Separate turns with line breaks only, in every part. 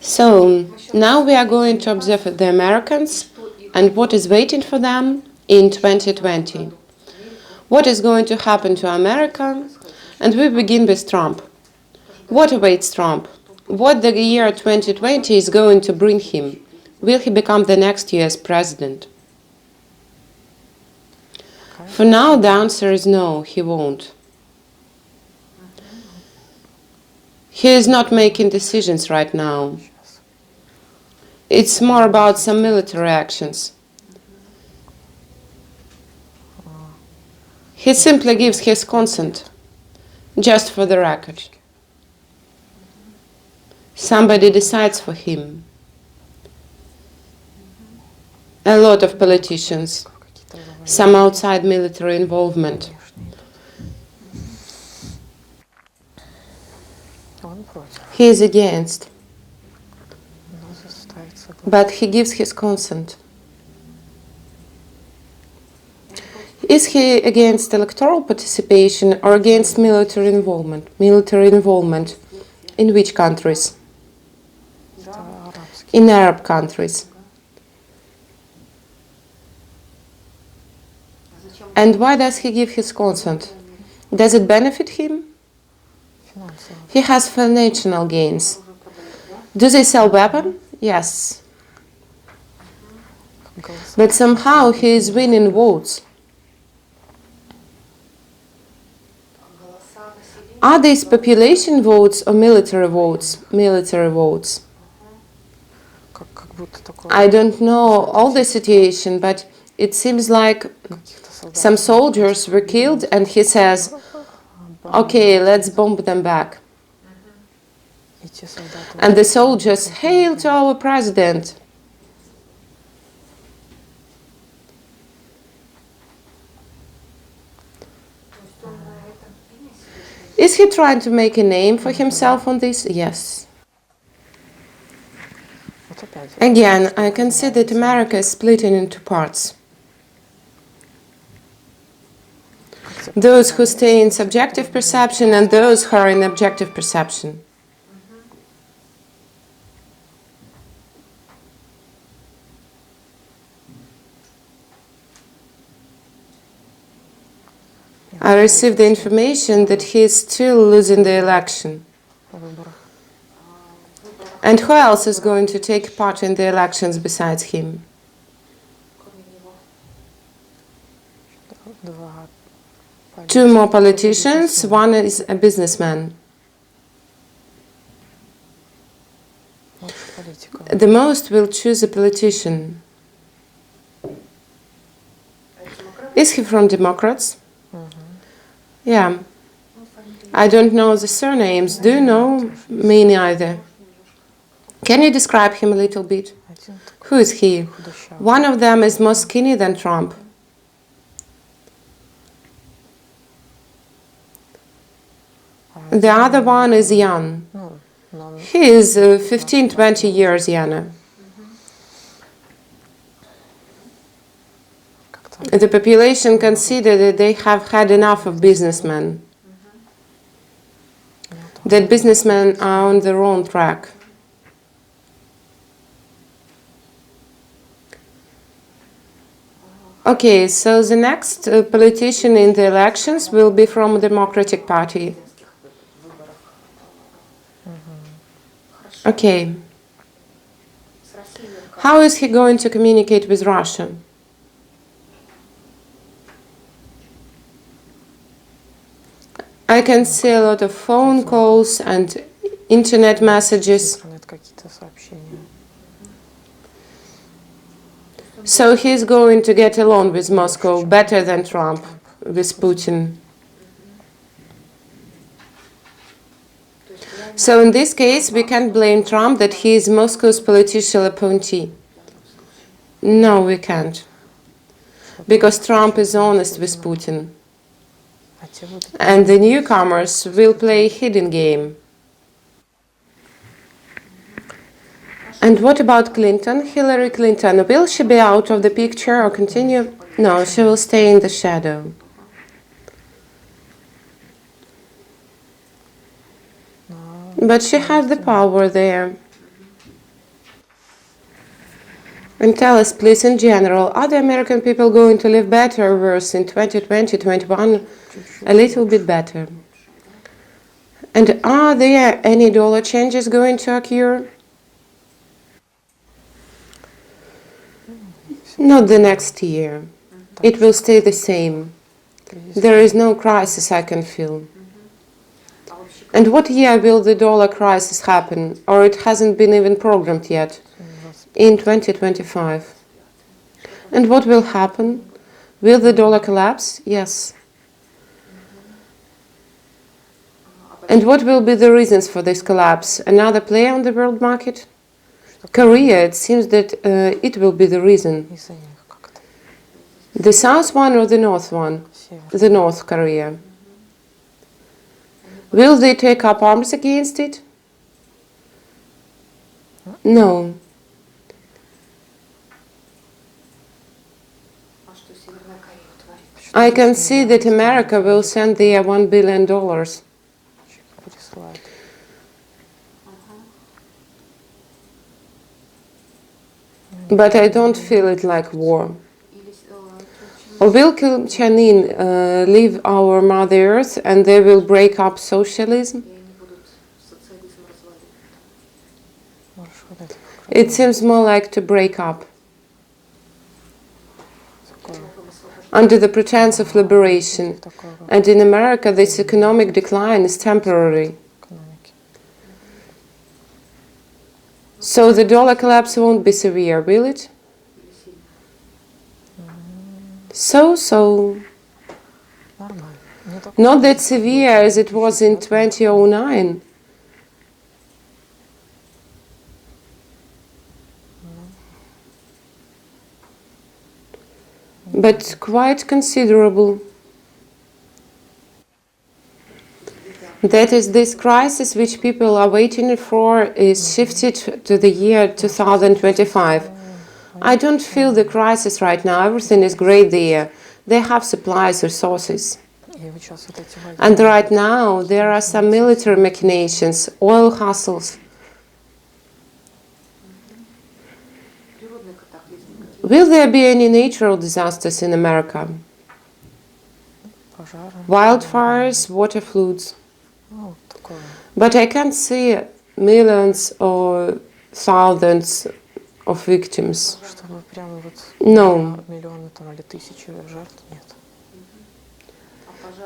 So now we are going to observe the Americans and what is waiting for them in 2020. What is going to happen to America? And we begin with Trump. What awaits Trump? What the year 2020 is going to bring him? Will he become the next US president? For now, the answer is no, he won't. He is not making decisions right now. It's more about some military actions. He simply gives his consent, just for the record. Somebody decides for him. A lot of politicians, some outside military involvement. He is against, but he gives his consent. Is he against electoral participation or against military involvement? Military involvement in which countries? In Arab countries. And why does he give his consent? Does it benefit him? He has financial gains. Do they sell weapons? Yes. But somehow he is winning votes. Are these population votes or military votes? Military votes. I don't know all the situation, but it seems like some soldiers were killed and he says, okay, let's bomb them back. And the soldiers, hail to our president. Is he trying to make a name for himself on this? Yes. Again, I can see that America is splitting into parts. Those who stay in subjective perception and those who are in objective perception. I received the information that he is still losing the election. And who else is going to take part in the elections besides him? Two more politicians, one is a businessman. The most will choose a politician. Is he from Democrats? Yeah. I don't know the surnames. Do you know? Me neither. Can you describe him a little bit? Who is he? One of them is more skinny than Trump. The other one is young. He is 15, 20 years younger. The population consider that they have had enough of businessmen. That businessmen are on the wrong track. Okay, so the next politician in the elections will be from the Democratic Party. Okay. How is he going to communicate with Russia? I can see a lot of phone calls and internet messages. So he's going to get along with Moscow better than Trump with Putin. So in this case, we can't blame Trump that he is Moscow's political appointee. No, we can't. Because Trump is honest with Putin. And the newcomers will play a hidden game. And what about Clinton, Hillary Clinton? Will she be out of the picture or continue? No, she will stay in the shadow. But she has the power there. And tell us, please, in general, are the American people going to live better or worse in 2020, 2021? A little bit better. And are there any dollar changes going to occur? Not the next year. It will stay the same. There is no crisis I can feel. And what year will the dollar crisis happen? Or it hasn't been even programmed yet? In 2025. And what will happen? Will the dollar collapse? Yes. And what will be the reasons for this collapse? Another player on the world market? Korea, it seems that it will be the reason. The South one or the North one? The North Korea. Will they take up arms against it? No. I can see that America will send there $1 billion. But I don't feel it like war. Or will Kim Jong-un leave our Mother Earth and they will break up socialism? It seems more like to break up. Under the pretense of liberation. And in America, this economic decline is temporary. So the dollar collapse won't be severe, will it? So. Not that severe as it was in 2009. But quite considerable. That is, this crisis which people are waiting for is shifted to the year 2025. I don't feel the crisis right now. Everything is great there. They have supplies, resources. And right now there are some military machinations, oil hustles. Will there be any natural disasters in America? Wildfires, water floods. But I can't see millions or thousands of victims. No.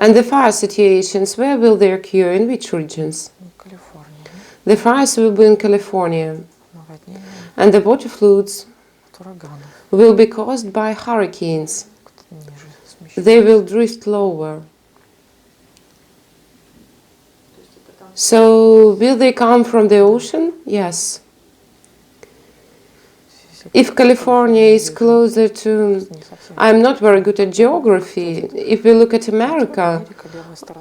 And the fire situations, where will they occur? In which regions? The fires will be in California. And the water floods will be caused by hurricanes. They will drift lower. So, will they come from the ocean? Yes. If California is closer to... I'm not very good at geography. If we look at America,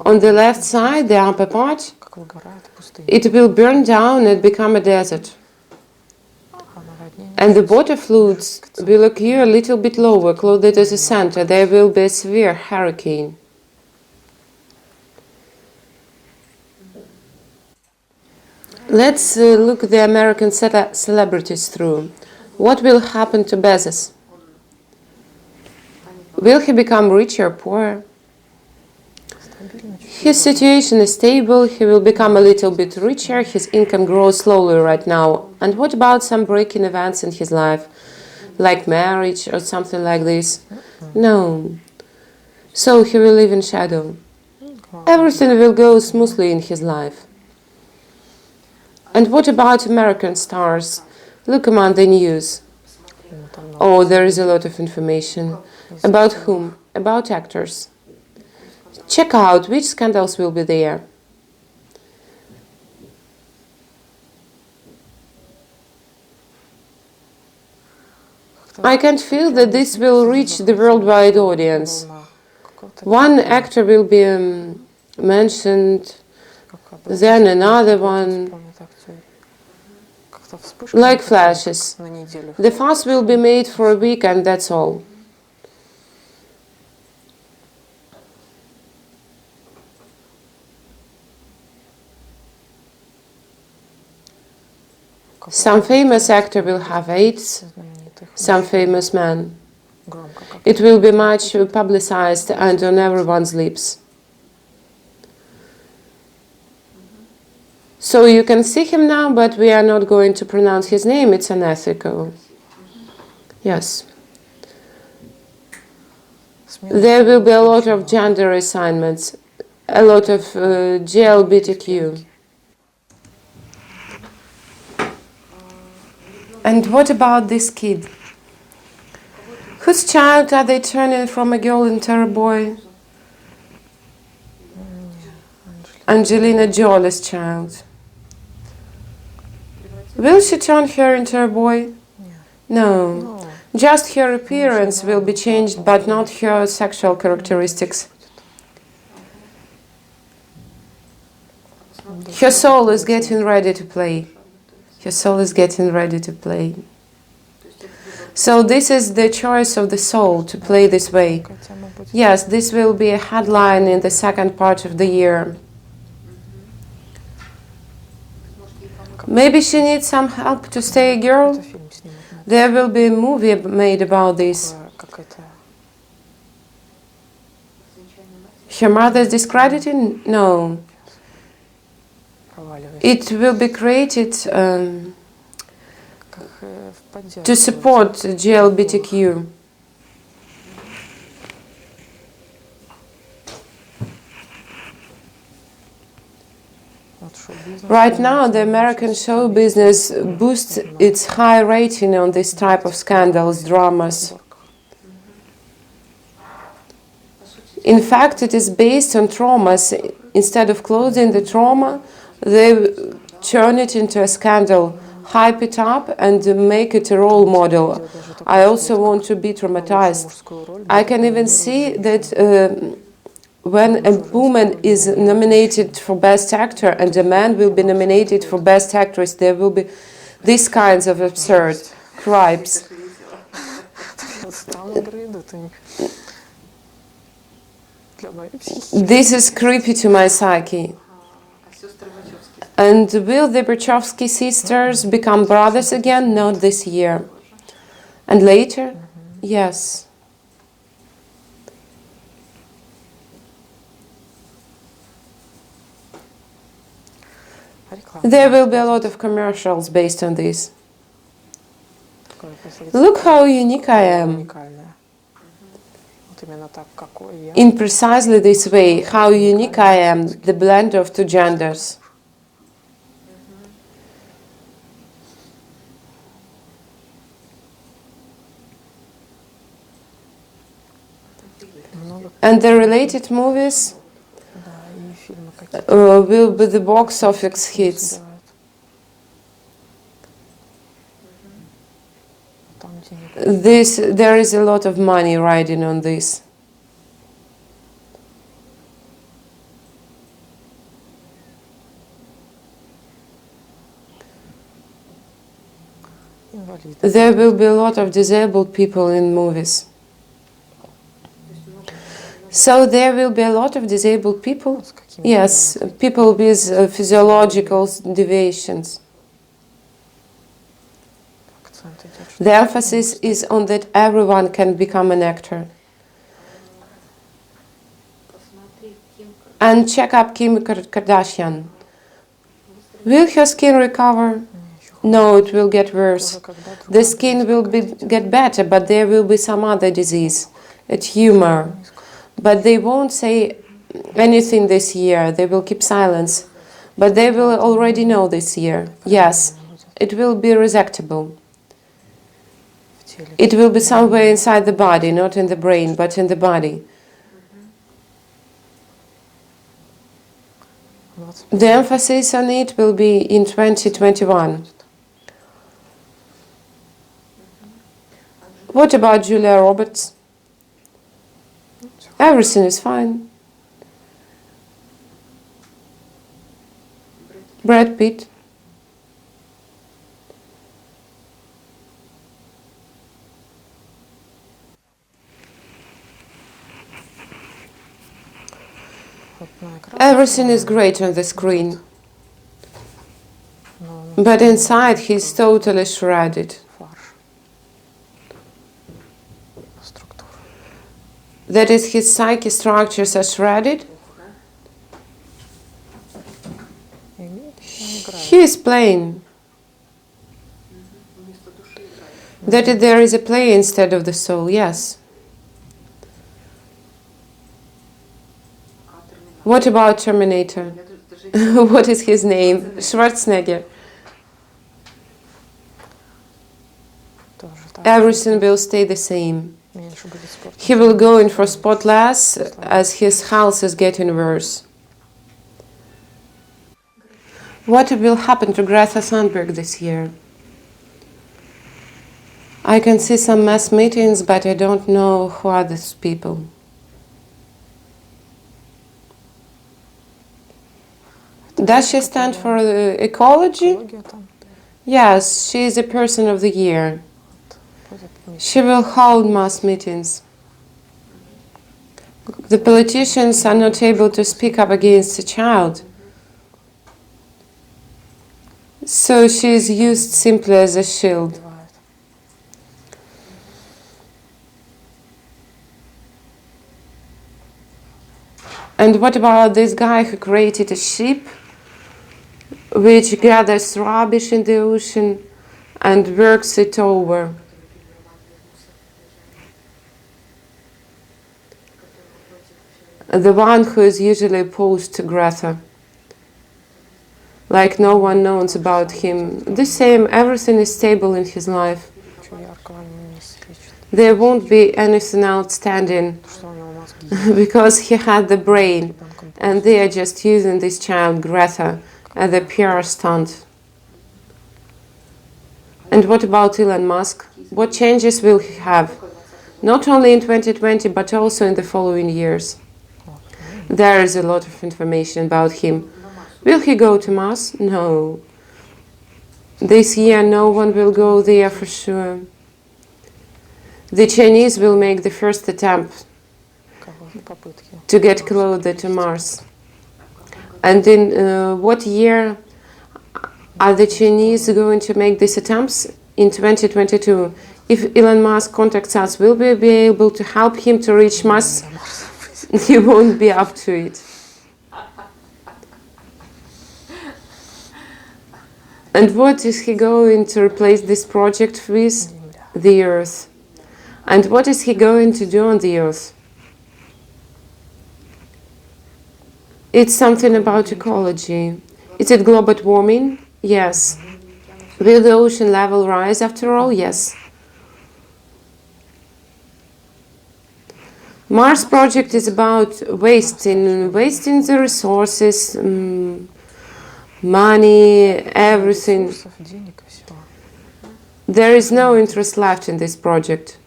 on the left side, the upper part, it will burn down and become a desert. And the water floods will occur a little bit lower, closer to the center. There will be a severe hurricane. Let's look the American celebrities through. What will happen to Bezos? Will he become richer or poorer? His situation is stable, he will become a little bit richer, his income grows slowly right now. And what about some breaking events in his life, like marriage or something like this? No. So he will live in shadow. Everything will go smoothly in his life. And what about American stars? Look among the news. Oh, there is a lot of information. About whom? About actors. Check out which scandals will be there. I can feel that this will reach the worldwide audience. One actor will be mentioned, then another one, like flashes. The fuss will be made for a week and that's all. Some famous actor will have AIDS, some famous man. It will be much publicized and on everyone's lips. So you can see him now, but we are not going to pronounce his name. It's unethical. Yes. There will be a lot of gender assignments, a lot of GLBTQ. And what about this kid? Whose child are they turning from a girl into a boy? Angelina Jolie's child. Will she turn her into a boy? No. Just her appearance will be changed, but not her sexual characteristics. Her soul is getting ready to play. Her soul is getting ready to play. So this is the choice of the soul, to play this way. Yes, this will be a headline in the second part of the year. Maybe she needs some help to stay a girl. There will be a movie made about this. Her mother is discrediting? No. It will be created to support GLBTQ. Right now, the American show business boosts its high rating on this type of scandals, dramas. In fact, it is based on traumas. Instead of closing the trauma, they turn it into a scandal, hype it up and make it a role model. I also want to be traumatized. I can even see that when a woman is nominated for Best Actor and a man will be nominated for Best Actress, there will be these kinds of absurd crimes. This is creepy to my psyche. And will the Wachowski sisters become brothers again? Not this year. And later? Yes. There will be a lot of commercials based on this. Look how unique I am. In precisely this way, how unique I am, the blend of two genders. And the related movies will be the box office hits. There is a lot of money riding on this. There will be a lot of disabled people in movies. So there will be a lot of disabled people? Yes, people with physiological deviations. The emphasis is on that everyone can become an actor. And check up Kim Kardashian. Will her skin recover? No, it will get worse. The skin will get better, but there will be some other disease, a tumor. But they won't say anything this year. They will keep silence. But they will already know this year. Yes, it will be resectable. It will be somewhere inside the body, not in the brain, but in the body. The emphasis on it will be in 2021. What about Julia Roberts? Everything is fine. Brad Pitt. Everything is great on the screen. But inside he's totally shredded. That is, his psyche structures are shredded. He is playing. That there is a play instead of the soul, yes. What about Terminator? What is his name? Schwarzenegger. Everything will stay the same. He will go in for sport less as his health is getting worse. What will happen to Greta Thunberg this year? I can see some mass meetings, but I don't know who are these people. Does she stand for ecology? Yes, she is a person of the year. She will hold mass meetings. The politicians are not able to speak up against a child. So she is used simply as a shield. And what about this guy who created a ship which gathers rubbish in the ocean and works it over? The one who is usually opposed to Greta. Like no one knows about him. The same, everything is stable in his life. There won't be anything outstanding because he had the brain and they are just using this child, Greta, as a PR stunt. And what about Elon Musk? What changes will he have? Not only in 2020, but also in the following years. There is a lot of information about him. Will he go to Mars? No. This year no one will go there for sure. The Chinese will make the first attempt to get closer to Mars. And in what year are the Chinese going to make these attempts? In 2022. If Elon Musk contacts us, will we be able to help him to reach Mars? He won't be up to it. And what is he going to replace this project with? The Earth. And what is he going to do on the Earth? It's something about ecology. Is it global warming? Yes. Will the ocean level rise after all? Yes. Mars project is about wasting the resources, money, everything. There is no interest left in this project.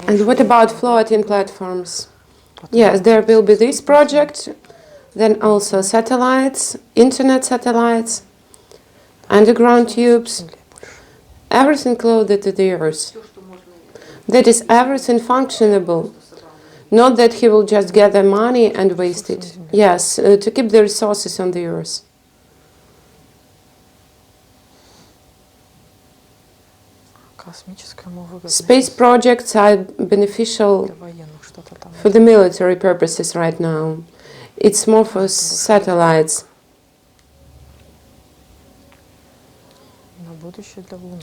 And what about floating platforms? Yes, there will be this project, then also satellites, internet satellites, underground tubes, everything clothed to the Earth. That is everything functionable. Not that he will just gather money and waste it. Yes, to keep the resources on the Earth. Space projects are beneficial for the military purposes right now. It's more for satellites.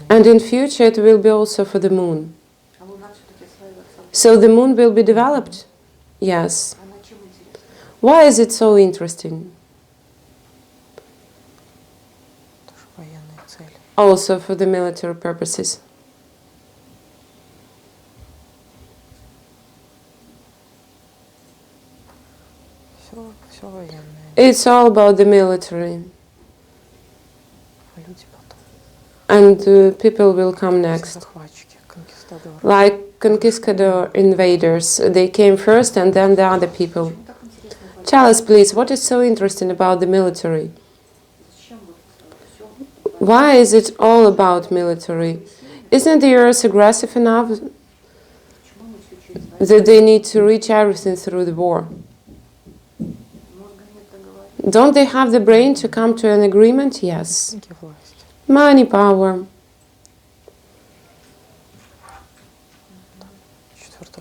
And in future it will be also for the moon. So the moon will be developed? Yes. Why is it so interesting? Also for the military purposes. It's all about the military. And people will come next. Like conquistador invaders. They came first and then the other people. Tell us, please, what is so interesting about the military? Why is it all about military? Isn't the Earth aggressive enough that they need to reach everything through the war? Don't they have the brain to come to an agreement? Yes. Money, power.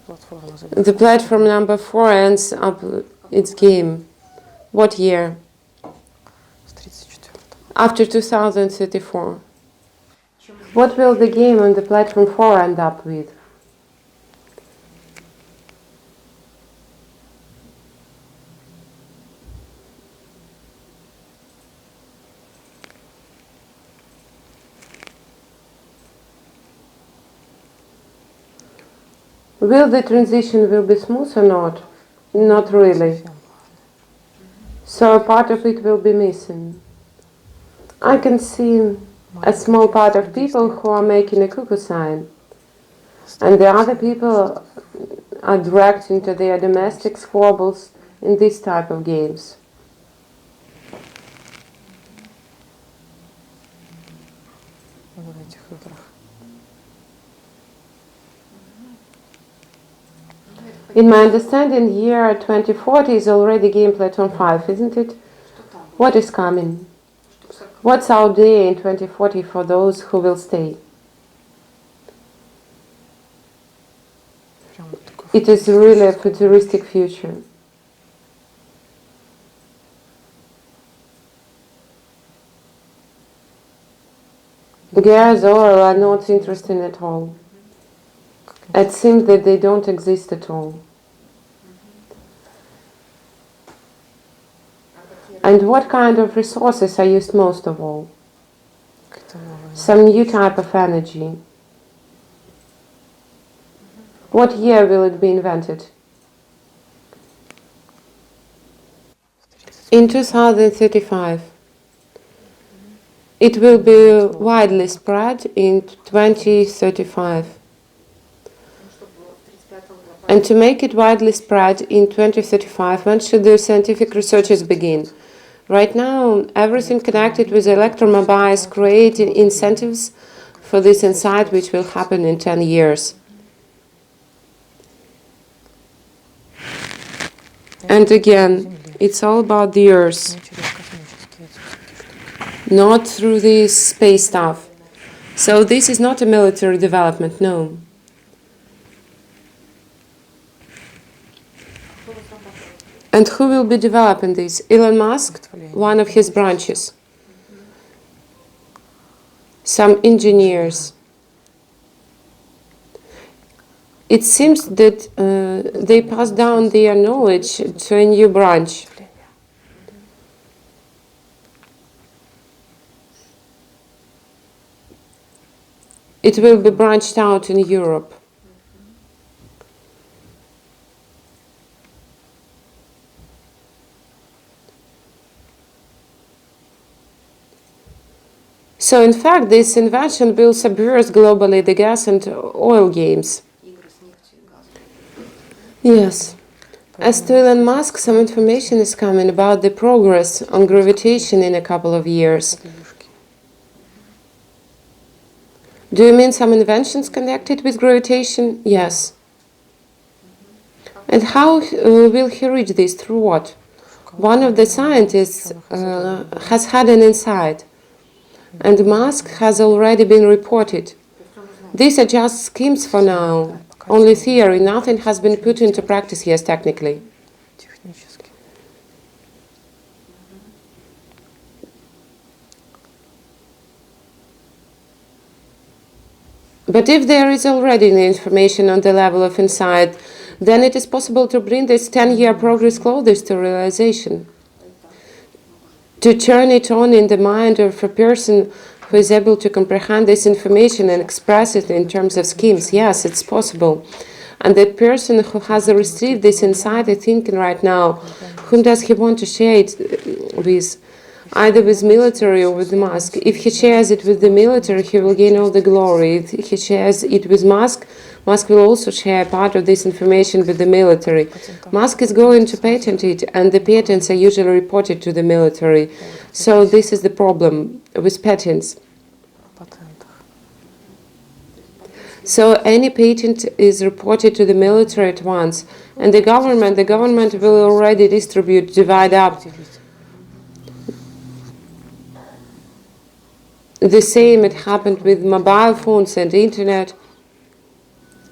The platform number 4 ends up its game. What year? After 2034. What will the game on the platform 4 end up with? Will the transition will be smooth or not? Not really. So a part of it will be missing. I can see a small part of people who are making a cuckoo sign, and the other people are dragged into their domestic squabbles in this type of games. In my understanding, year 2040 is already game platform 5, isn't it? What is coming? What's out there in 2040 for those who will stay? It is really a futuristic future. Gas oil are not interesting at all. It seems that they don't exist at all. And what kind of resources are used most of all? Some new type of energy. What year will it be invented? In 2035. It will be widely spread in 2035. And to make it widely spread in 2035, when should the scientific researches begin? Right now, everything connected with electromobiles create incentives for this insight, which will happen in 10 years. And again, it's all about the Earth, not through this space stuff. So this is not a military development, no. And who will be developing this? Elon Musk, one of his branches. Some engineers. It seems that they pass down their knowledge to a new branch. It will be branched out in Europe. So in fact, this invention will subvert globally the gas and oil games. Yes. As to Elon Musk, some information is coming about the progress on gravitation in a couple of years. Do you mean some inventions connected with gravitation? Yes. And how will he reach this? Through what? One of the scientists has had an insight, and Musk has already been reported. These are just schemes for now, only theory, nothing has been put into practice yet technically. But if there is already information on the level of insight, then it is possible to bring this 10-year progress closer to realization. To turn it on in the mind of a person who is able to comprehend this information and express it in terms of schemes. Yes, it's possible. And the person who has received this insight thinking right now, whom does he want to share it with? Either with military or with Musk. If he shares it with the military, he will gain all the glory. If he shares it with Musk, Musk will also share part of this information with the military. Musk is going to patent it, and the patents are usually reported to the military. So this is the problem with patents. So any patent is reported to the military at once, and the government will already distribute, divide up. The same it happened with mobile phones and internet.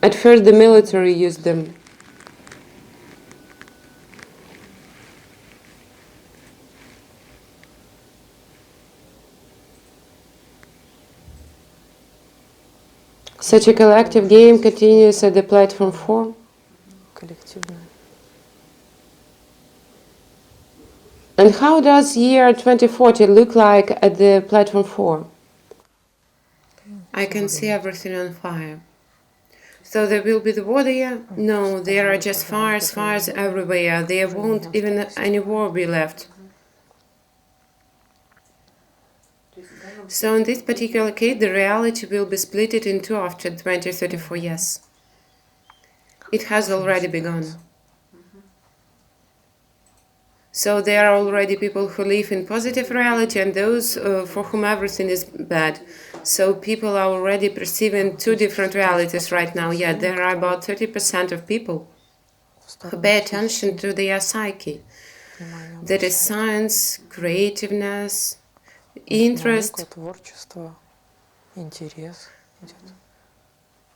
At first the military used them. Such a collective game continues at the platform 4. And how does year 2040 look like at the platform 4? I can see everything on fire. So there will be the war there? No, there are just fires, fires everywhere. There won't even any war be left. So in this particular case, the reality will be split in two after 2034 years. It has already begun. So there are already people who live in positive reality and those for whom everything is bad. So people are already perceiving two different realities right now. Yeah, there are about 30% of people who pay attention to their psyche. That is science, creativeness, interest.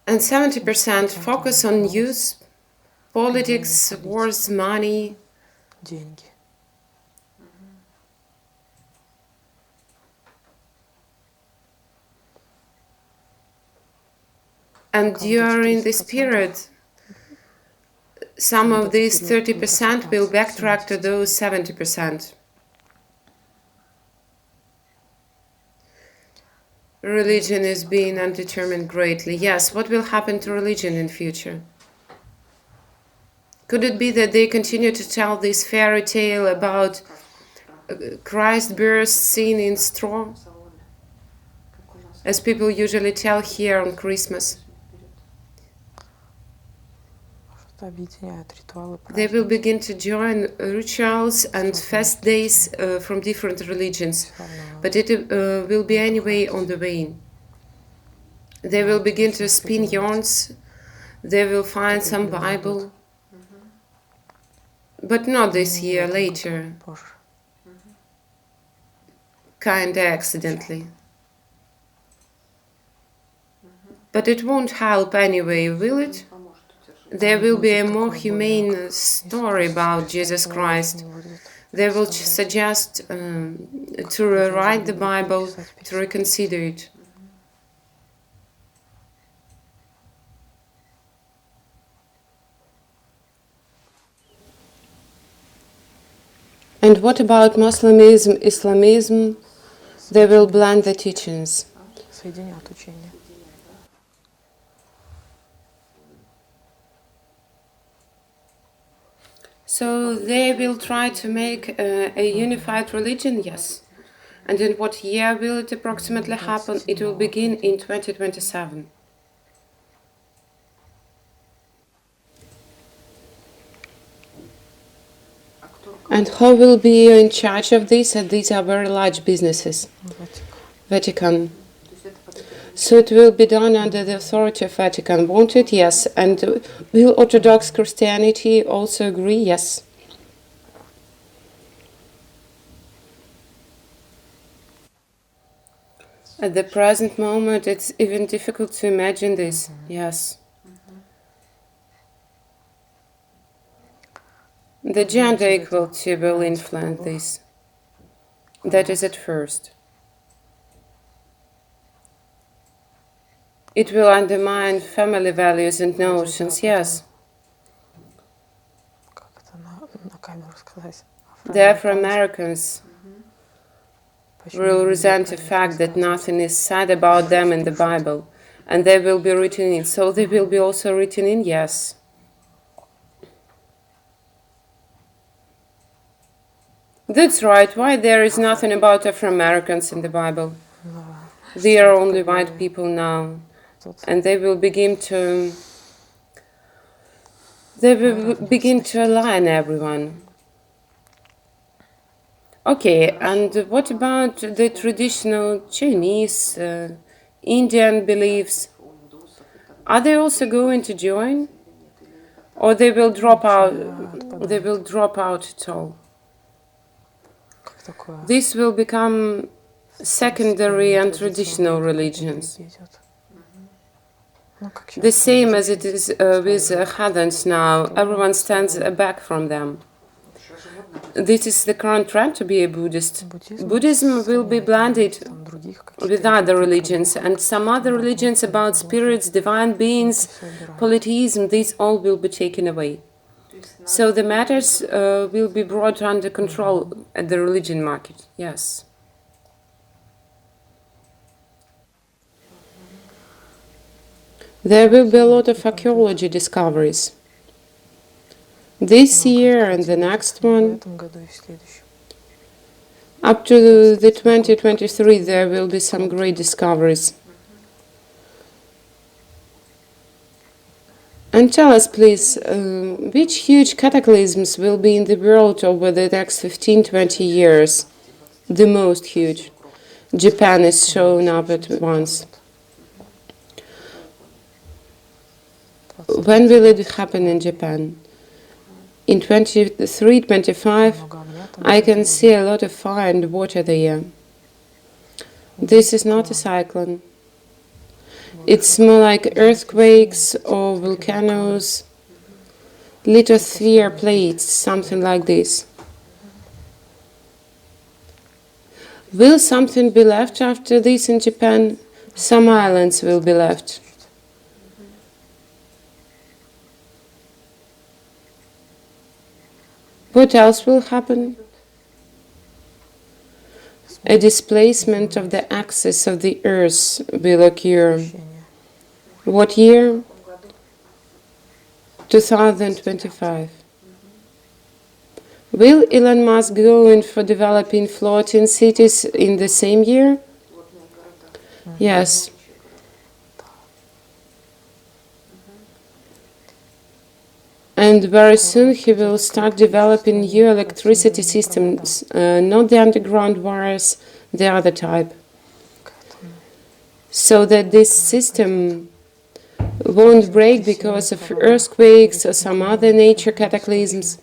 And 70% focus on news, politics, wars, money. And during this period, some of these 30% will backtrack to those 70%. Religion is being undetermined greatly. Yes, what will happen to religion in future? Could it be that they continue to tell this fairy tale about Christ's birth seen in straw, as people usually tell here on Christmas? They will begin to join rituals and fast days from different religions, but it will be anyway on the wane. They will begin to spin yarns, they will find some Bible, but not this year, later, kinda accidentally. But it won't help anyway, will it? There will be a more humane story about Jesus Christ. They will suggest to rewrite the Bible, to reconsider it. And what about Muslimism, Islamism? They will blend the teachings. So they will try to make a unified religion, yes. And in what year will it approximately happen? It will begin in 2027. And who will be in charge of this? And these are very large businesses. Vatican. So it will be done under the authority of Vatican, won't it? Yes. And will Orthodox Christianity also agree? Yes. At the present moment, it's even difficult to imagine this. Yes. The gender equality will influence this. That is at first. It will undermine family values and notions, yes. The Afro-Americans will resent the fact that nothing is said about them in the Bible, and they will be written in. So they will be also written in, yes. That's right. Why there is nothing about Afro-Americans in the Bible? They are only white people now, and they will begin to align everyone. Okay, and what about the traditional Chinese, Indian beliefs? Are they also going to join, or they will drop out? They will drop out at all. This will become secondary and traditional religions. The same as it is with Hadans now. Everyone stands back from them. This is the current trend to be a Buddhist. Buddhism will be blended with other religions, and some other religions about spirits, divine beings, polytheism, these all will be taken away. So the matters will be brought under control at the religion market, yes. There will be a lot of archaeology discoveries. This year and the next one, up to the 2023, there will be some great discoveries. And tell us, please, which huge cataclysms will be in the world over the next 15-20 years? The most huge. Japan is shown up at once. When will it happen in Japan? In 23, 25, I can see a lot of fire and water there. This is not a cyclone. It's more like earthquakes or volcanoes, lithosphere plates, something like this. Will something be left after this in Japan? Some islands will be left. What else will happen? A displacement of the axis of the Earth will occur. What year? 2025. Will Elon Musk go in for developing floating cities in the same year? Yes. And very soon he will start developing new electricity systems, not the underground wires, the other type. So that this system won't break because of earthquakes or some other nature cataclysms.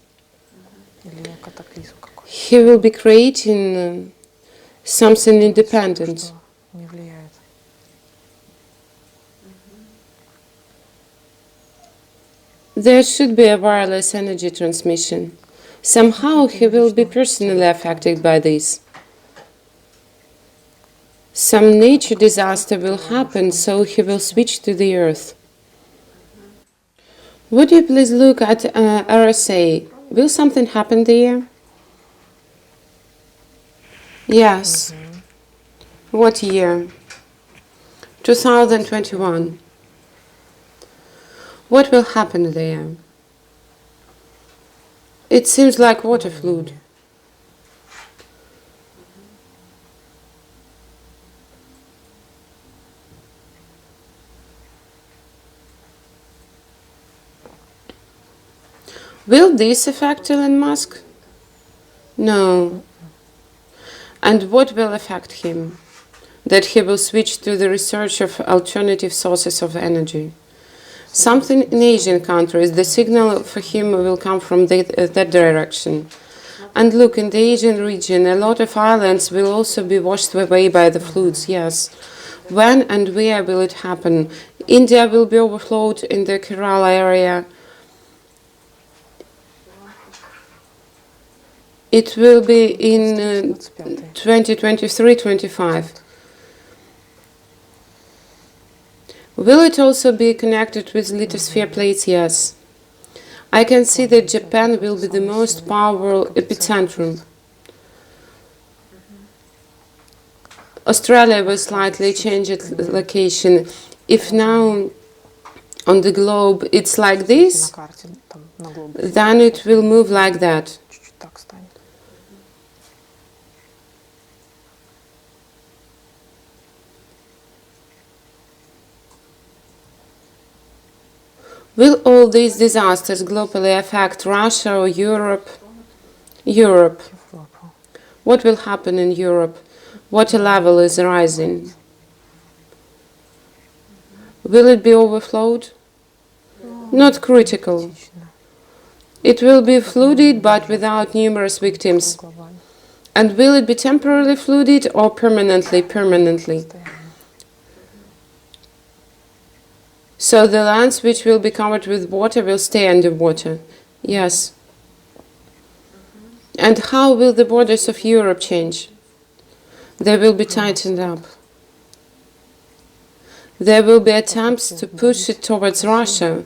He will be creating something independent. There should be a wireless energy transmission. Somehow he will be personally affected by this. Some nature disaster will happen, so he will switch to the Earth. Would you please look at RSA? Will something happen there? Yes. What year? 2021. What will happen there? It seems like water flood. Will this affect Elon Musk? No. And what will affect him? That he will switch to the research of alternative sources of energy. Something in Asian countries, the signal for him will come from that direction. And look, in the Asian region, a lot of islands will also be washed away by the floods, yes. When and where will it happen? India will be overflowed in the Kerala area. It will be in 2023-25. Will it also be connected with lithosphere plates? Yes. I can see that Japan will be the most powerful epicentrum. Australia will slightly change its location. If now on the globe it's like this, then it will move like that. Will all these disasters globally affect Russia or Europe? Europe. What will happen in Europe? Water level is rising. Will it be overflowed? Not critical. It will be flooded, but without numerous victims. And will it be temporarily flooded or permanently? Permanently. So the lands which will be covered with water will stay underwater. Yes. And how will the borders of Europe change? They will be tightened up. There will be attempts to push it towards Russia,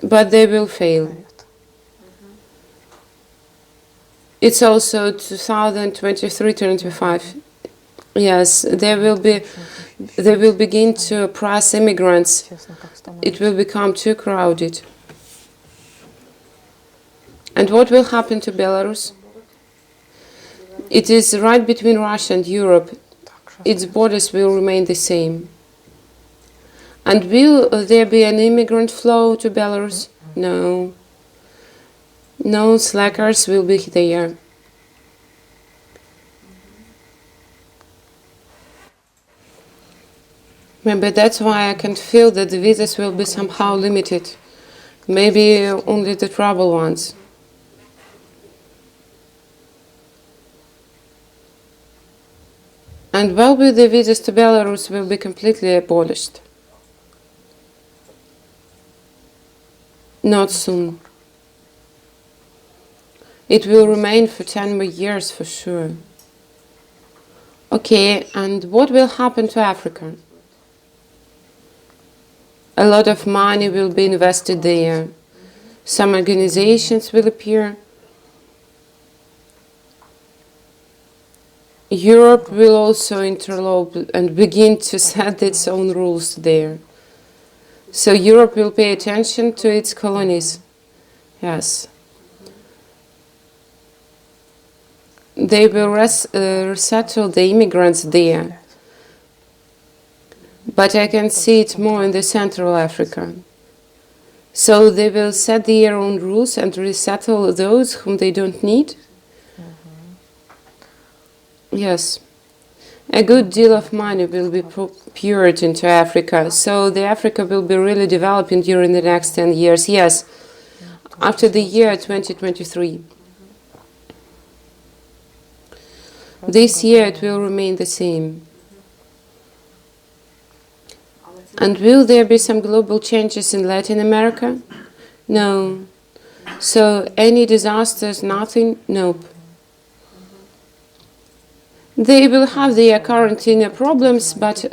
but they will fail. It's also 2023-25. Yes, they will begin to oppress immigrants. It will become too crowded. And what will happen to Belarus? It is right between Russia and Europe. Its borders will remain the same. And will there be an immigrant flow to Belarus? No. No slackers will be there. Maybe that's why I can feel that the visas will be somehow limited. Maybe only the trouble ones. And maybe the visas to Belarus will be completely abolished. Not soon. It will remain for 10 more years for sure. Okay, and what will happen to Africa? A lot of money will be invested there. Some organizations will appear. Europe will also interlope and begin to set its own rules there. So Europe will pay attention to its colonies. Yes. They will resettle the immigrants there. But I can see it more in the Central Africa. So they will set their own rules and resettle those whom they don't need. Yes. A good deal of money will be poured into Africa. So the Africa will be really developing during the next 10 years. Yes. After the year 2023. This year it will remain the same. And will there be some global changes in Latin America? No. So any disasters, nothing? Nope. They will have their current inner problems, but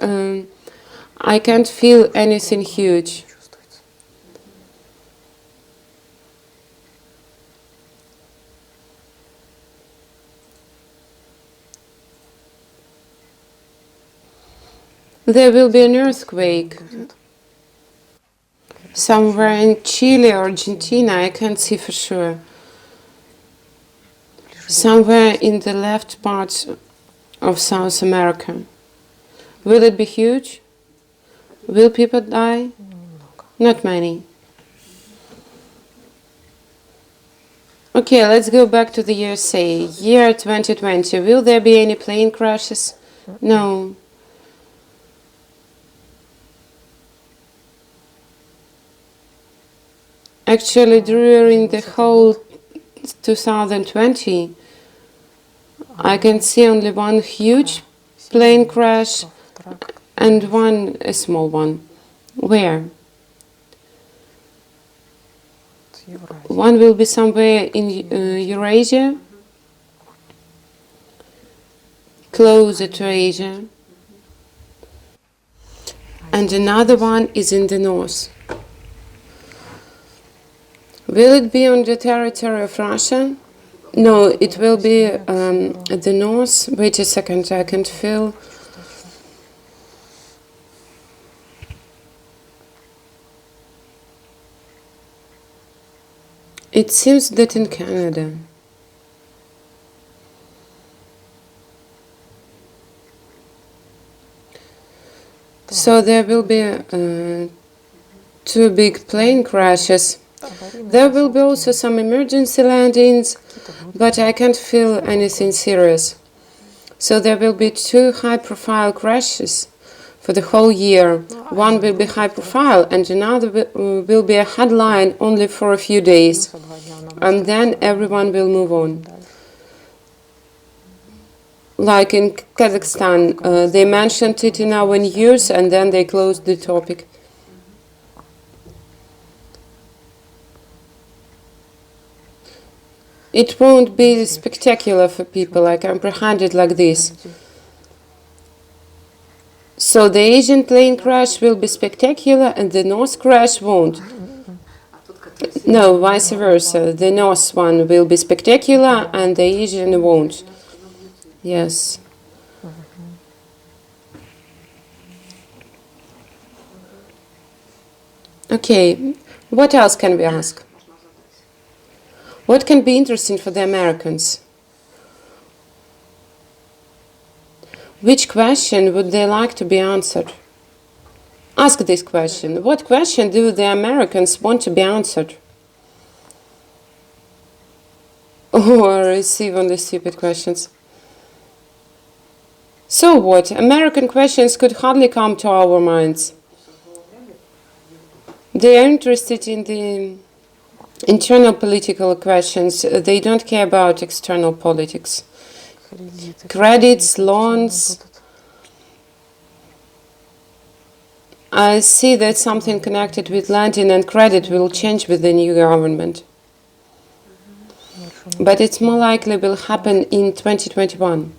I can't feel anything huge. There will be an earthquake. Somewhere in Chile or Argentina, I can't see for sure. Somewhere in the left part of South America. Will it be huge? Will people die? Not many. Okay, let's go back to the USA. Year 2020. Will there be any plane crashes? No. Actually, during the whole 2020, I can see only one huge plane crash and one a small one. Where? One will be somewhere in Eurasia, closer to Asia, and another one is in the north. Will it be on the territory of Russia? No, it will be at the north. Wait a second, I can feel. It seems that in Canada. So there will be two big plane crashes. There will be also some emergency landings, but I can't feel anything serious. So there will be two high-profile crashes for the whole year. One will be high-profile and another will be a headline only for a few days. And then everyone will move on. Like in Kazakhstan, they mentioned it in our news and then they closed the topic. It won't be spectacular for people. I comprehend it like this. So the Asian plane crash will be spectacular and the North crash won't. No, vice versa. The North one will be spectacular and the Asian won't. Yes. Okay, what else can we ask? What can be interesting for the Americans? Which question would they like to be answered? Ask this question. What question do the Americans want to be answered? Or receive only stupid questions? So what? American questions could hardly come to our minds. They are interested in the internal political questions. They don't care about external politics. Credits, loans. I see that something connected with lending and credit will change with the new government. But it's more likely will happen in 2021.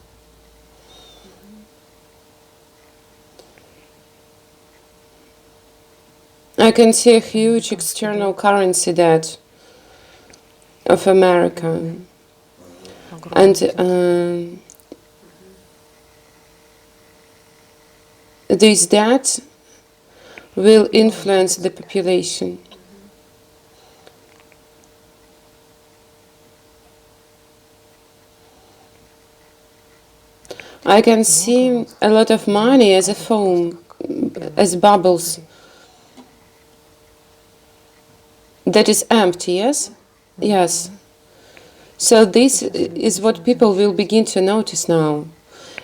I can see a huge external currency debt of America. And this debt will influence the population. I can see a lot of money as a foam, as bubbles. That is empty, yes? Yes. So this is what people will begin to notice now.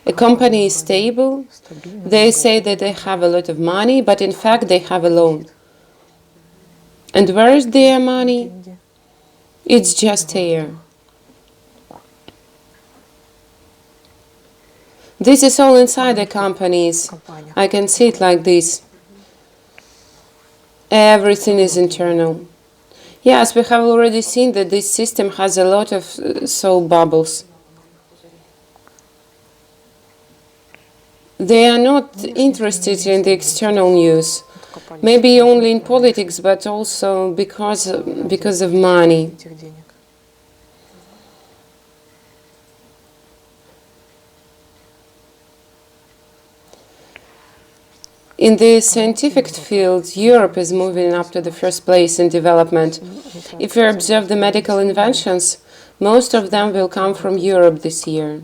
A company is stable. They say that they have a lot of money, but in fact they have a loan. And where is their money? It's just air. This is all inside the companies. I can see it like this. Everything is internal. Yes, we have already seen that this system has a lot of soap bubbles. They are not interested in the external news, maybe only in politics, but also because of money. In the scientific field, Europe is moving up to the first place in development. If you observe the medical inventions, most of them will come from Europe this year.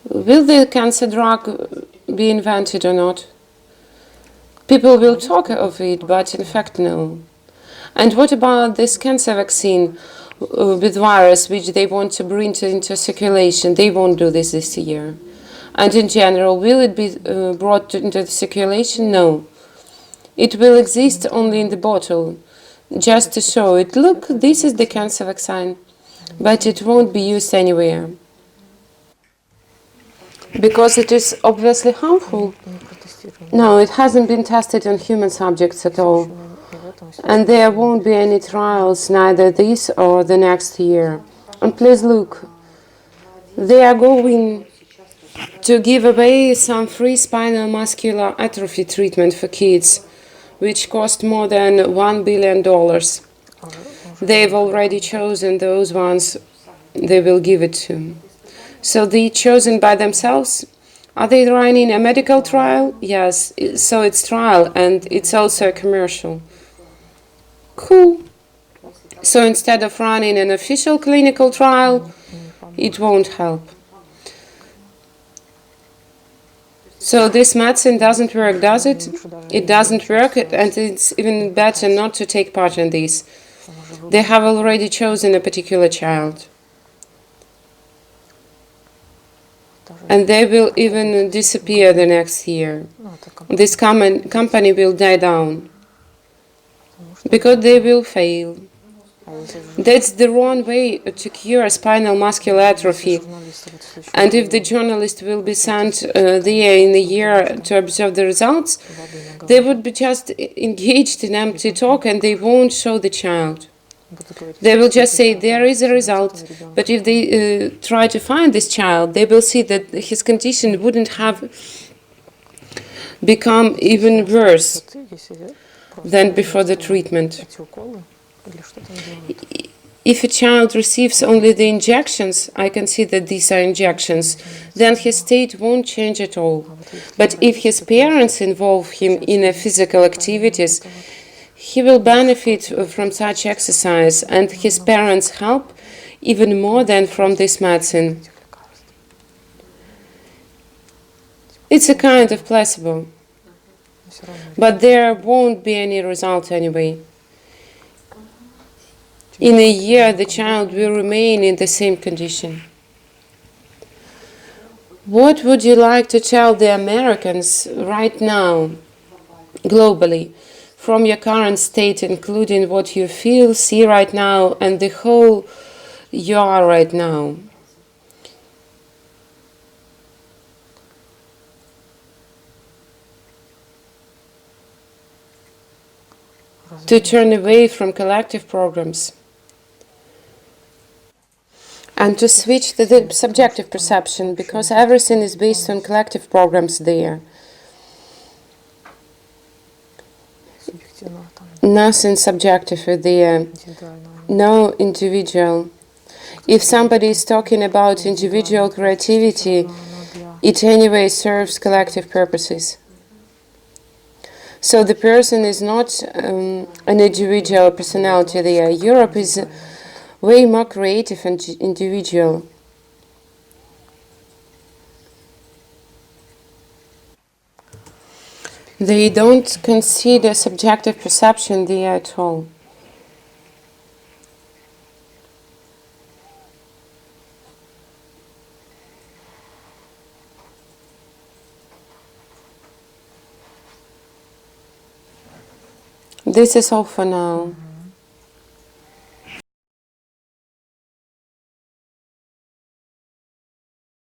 Will the cancer drug be invented or not? People will talk of it, but in fact no. And what about this cancer vaccine with virus which they want to bring into circulation? They won't do this year. And in general, will it be brought into the circulation? No. It will exist only in the bottle, just to show it. Look, this is the cancer vaccine, but it won't be used anywhere. Because it is obviously harmful. No, it hasn't been tested on human subjects at all. And there won't be any trials, neither this or the next year. And please look, they are going to give away some free spinal muscular atrophy treatment for kids, which cost more than $1 billion. They've already chosen those ones they will give it to. So they chosen by themselves. Are they running a medical trial? Yes, so it's trial and it's also a commercial. Cool. So instead of running an official clinical trial, it won't help. So this medicine doesn't work, does it? It doesn't work, and it's even better not to take part in this. They have already chosen a particular child. And they will even disappear the next year. This company will die down, because they will fail. That's the wrong way to cure spinal muscular atrophy. And if the journalist will be sent there in a year to observe the results, they would be just engaged in empty talk and they won't show the child. They will just say there is a result, but if they try to find this child, they will see that his condition wouldn't have become even worse than before the treatment. If a child receives only the injections, I can see that these are injections, then his state won't change at all. But if his parents involve him in physical activities, he will benefit from such exercise and his parents help even more than from this medicine. It's a kind of placebo, but there won't be any result anyway. In a year, the child will remain in the same condition. What would you like to tell the Americans right now, globally, from your current state, including what you feel, see right now, and the whole you are right now? To turn away from collective programs and to switch to the subjective perception, because everything is based on collective programs there. Nothing subjective there, no individual. If somebody is talking about individual creativity, it anyway serves collective purposes. So the person is not an individual personality there. Europe is way more creative and individual. They don't consider subjective perception there at all. This is all for now.